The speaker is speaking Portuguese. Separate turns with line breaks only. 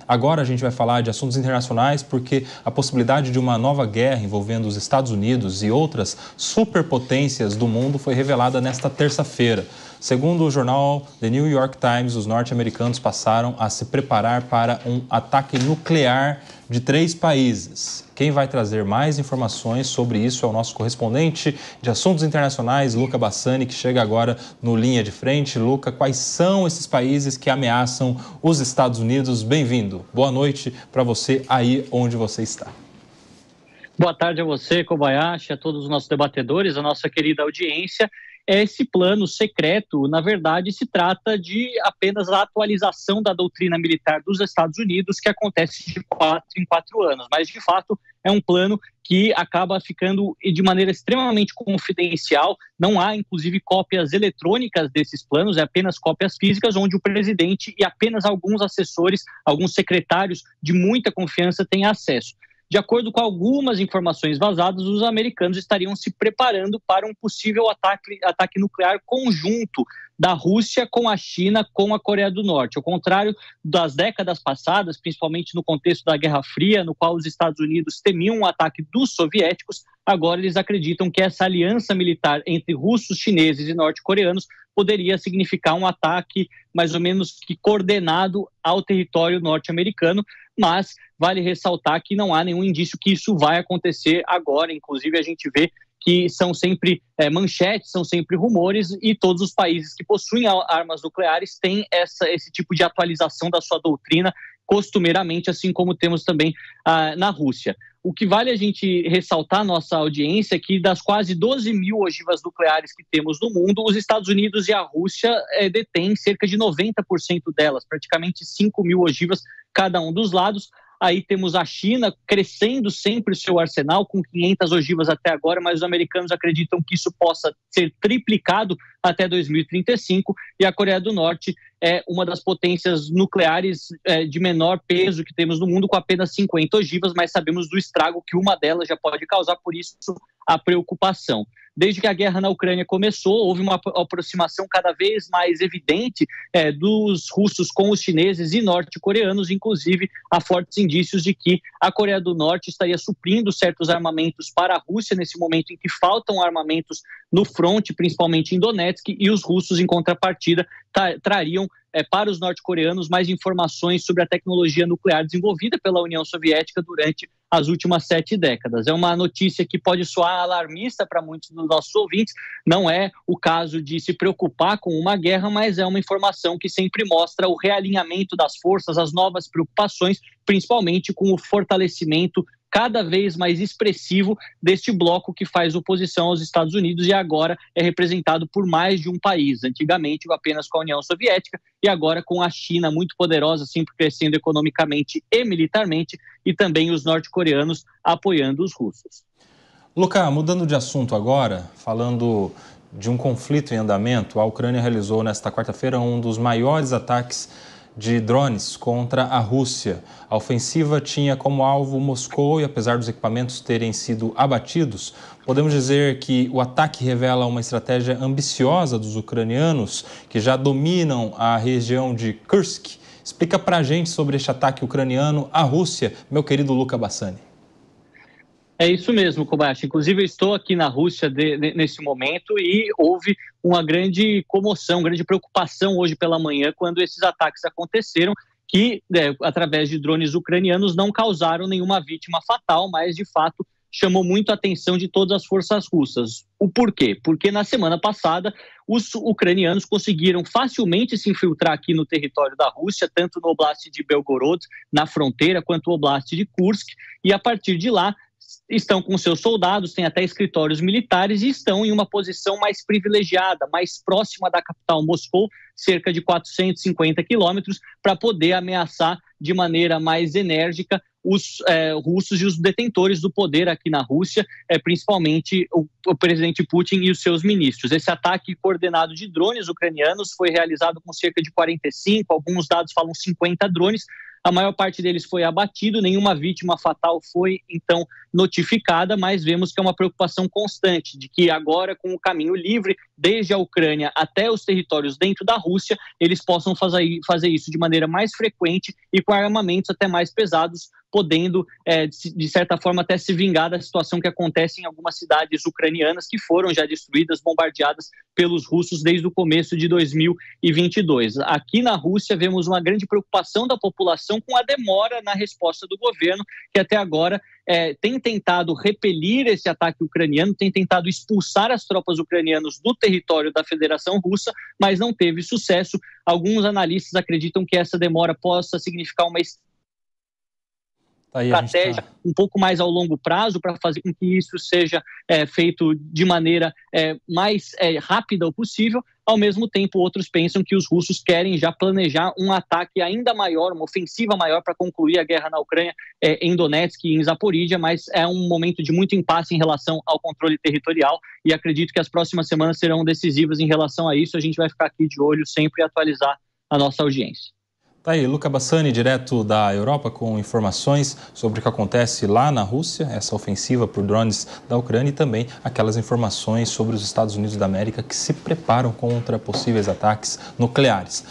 Agora a gente vai falar de assuntos internacionais porque a possibilidade de uma nova guerra envolvendo os Estados Unidos e outras superpotências do mundo foi revelada nesta terça-feira. Segundo o jornal The New York Times, os norte-americanos passaram a se preparar para um ataque nuclear de 3 países. Quem vai trazer mais informações sobre isso é o nosso correspondente de assuntos internacionais, Luca Bassani, que chega agora no Linha de Frente. Luca, quais são esses países que ameaçam os Estados Unidos? Bem-vindo. Boa noite para você aí onde você está.
Boa tarde a você, Kobayashi, a todos os nossos debatedores, a nossa querida audiência. Esse plano secreto, na verdade, se trata de apenas a atualização da doutrina militar dos Estados Unidos, que acontece de 4 em 4 anos. Mas, de fato, é um plano que acaba ficando de maneira extremamente confidencial. Não há, inclusive, cópias eletrônicas desses planos, é apenas cópias físicas, onde o presidente e apenas alguns assessores, alguns secretários de muita confiança têm acesso. De acordo com algumas informações vazadas, os americanos estariam se preparando para um possível ataque nuclear conjunto da Rússia com a China, com a Coreia do Norte. Ao contrário das décadas passadas, principalmente no contexto da Guerra Fria, no qual os Estados Unidos temiam um ataque dos soviéticos, agora eles acreditam que essa aliança militar entre russos, chineses e norte-coreanos poderia significar um ataque mais ou menos que coordenado ao território norte-americano, mas vale ressaltar que não há nenhum indício que isso vai acontecer agora. Inclusive, a gente vê que são sempre manchetes, são sempre rumores, e todos os países que possuem armas nucleares têm esse tipo de atualização da sua doutrina costumeiramente, assim como temos também na Rússia. O que vale a gente ressaltar, nossa audiência, é que das quase 12 mil ogivas nucleares que temos no mundo, os Estados Unidos e a Rússia detêm cerca de 90% delas, praticamente 5 mil ogivas cada um dos lados. Aí temos a China crescendo sempre o seu arsenal, com 500 ogivas até agora, mas os americanos acreditam que isso possa ser triplicado até 2035, e a Coreia do Norte é uma das potências nucleares de menor peso que temos no mundo, com apenas 50 ogivas, mas sabemos do estrago que uma delas já pode causar, por isso a preocupação. Desde que a guerra na Ucrânia começou, houve uma aproximação cada vez mais evidente dos russos com os chineses e norte-coreanos. Inclusive, há fortes indícios de que a Coreia do Norte estaria suprindo certos armamentos para a Rússia nesse momento em que faltam armamentos no fronte, principalmente em Donetsk, e os russos, em contrapartida, trariam para os norte-coreanos mais informações sobre a tecnologia nuclear desenvolvida pela União Soviética durante as últimas 7 décadas. É uma notícia que pode soar alarmista para muitos dos nossos ouvintes. Não é o caso de se preocupar com uma guerra, mas é uma informação que sempre mostra o realinhamento das forças, as novas preocupações, principalmente com o fortalecimento cada vez mais expressivo deste bloco que faz oposição aos Estados Unidos e agora é representado por mais de um país. Antigamente apenas com a União Soviética e agora com a China, muito poderosa, sempre crescendo economicamente e militarmente, e também os norte-coreanos apoiando os russos.
Luca, mudando de assunto agora, falando de um conflito em andamento, a Ucrânia realizou nesta quarta-feira um dos maiores ataques de drones contra a Rússia. A ofensiva tinha como alvo Moscou e, apesar dos equipamentos terem sido abatidos, podemos dizer que o ataque revela uma estratégia ambiciosa dos ucranianos, que já dominam a região de Kursk. Explica pra gente sobre este ataque ucraniano à Rússia, meu querido Luca Bassani.
É isso mesmo, Kobayashi. Inclusive, eu estou aqui na Rússia nesse momento e houve uma grande comoção, grande preocupação hoje pela manhã quando esses ataques aconteceram, que, através de drones ucranianos, não causaram nenhuma vítima fatal, mas, de fato, chamou muito a atenção de todas as forças russas. O porquê? Porque na semana passada, os ucranianos conseguiram facilmente se infiltrar aqui no território da Rússia, tanto no Oblast de Belgorod, na fronteira, quanto no Oblast de Kursk, e a partir de lá, estão com seus soldados, têm até escritórios militares e estão em uma posição mais privilegiada, mais próxima da capital Moscou, cerca de 450 quilômetros, para poder ameaçar de maneira mais enérgica os russos e os detentores do poder aqui na Rússia, principalmente o presidente Putin e os seus ministros. Esse ataque coordenado de drones ucranianos foi realizado com cerca de 45, alguns dados falam 50 drones, A maior parte deles foi abatido, nenhuma vítima fatal foi, então, notificada, mas vemos que é uma preocupação constante de que agora, com o caminho livre, desde a Ucrânia até os territórios dentro da Rússia, eles possam fazer isso de maneira mais frequente e com armamentos até mais pesados, podendo, de certa forma, até se vingar da situação que acontece em algumas cidades ucranianas que foram já destruídas, bombardeadas pelos russos desde o começo de 2022. Aqui na Rússia, vemos uma grande preocupação da população com a demora na resposta do governo, que até agora tem tentado repelir esse ataque ucraniano, tem tentado expulsar as tropas ucranianas do território da Federação Russa, mas não teve sucesso. Alguns analistas acreditam que essa demora possa significar uma estratégia um pouco mais ao longo prazo para fazer com que isso seja feito de maneira mais rápida o possível. Ao mesmo tempo, outros pensam que os russos querem já planejar um ataque ainda maior, uma ofensiva maior para concluir a guerra na Ucrânia, em Donetsk e em Zaporídia, mas é um momento de muito impasse em relação ao controle territorial e acredito que as próximas semanas serão decisivas em relação a isso. A gente vai ficar aqui de olho sempre e atualizar a nossa audiência.
Tá aí, Luca Bassani, direto da Europa, com informações sobre o que acontece lá na Rússia, essa ofensiva por drones da Ucrânia e também aquelas informações sobre os Estados Unidos da América que se preparam contra possíveis ataques nucleares.